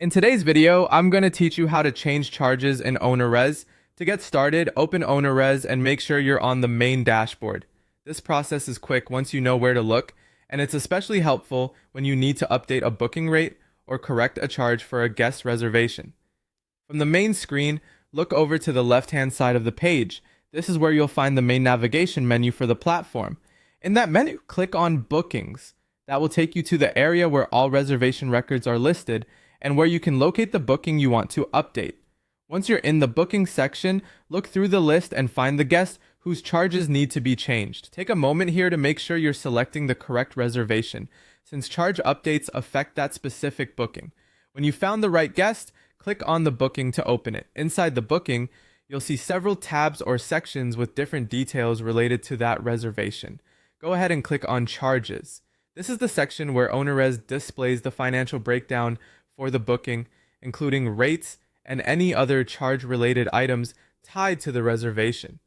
In today's video, I'm going to teach you how to change charges in Ownerrez. To get started, open Ownerrez and make sure you're on the main dashboard. This process is quick once you know where to look, and it's especially helpful when you need to update a booking rate or correct a charge for a guest reservation. From the main screen, look over to the left-hand side of the page. This is where you'll find the main navigation menu for the platform. In that menu, click on Bookings. That will take you to the area where all reservation records are listed and where you can locate the booking you want to update. Once you're in the booking section, look through the list and find the guest whose charges need to be changed. Take a moment here to make sure you're selecting the correct reservation, since charge updates affect that specific booking. When you found the right guest, click on the booking to open it. Inside the booking, you'll see several tabs or sections with different details related to that reservation. Go ahead and click on Charges. This is the section where Ownerrez displays the financial breakdown for the booking, including rates and any other charge-related items tied to the reservation.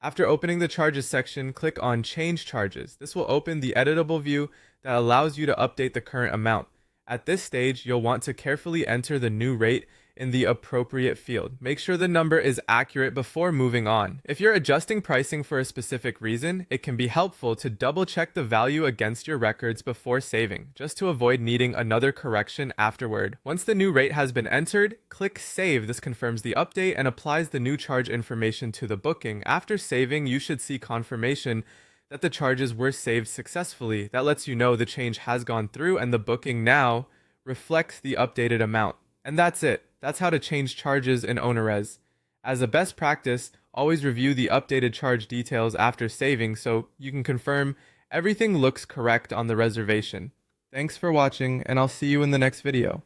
After opening the Charges section, click on Change Charges. This will open the editable view that allows you to update the current amount. At this stage, you'll want to carefully enter the new rate in the appropriate field. Make sure the number is accurate before moving on. If you're adjusting pricing for a specific reason, it can be helpful to double check the value against your records before saving, just to avoid needing another correction afterward. Once the new rate has been entered, click Save. This confirms the update and applies the new charge information to the booking. After saving, you should see confirmation that the charges were saved successfully. That lets you know the change has gone through and the booking now reflects the updated amount. And that's it. That's how to change charges in Ownerrez. As a best practice, always review the updated charge details after saving so you can confirm everything looks correct on the reservation. Thanks for watching, and I'll see you in the next video.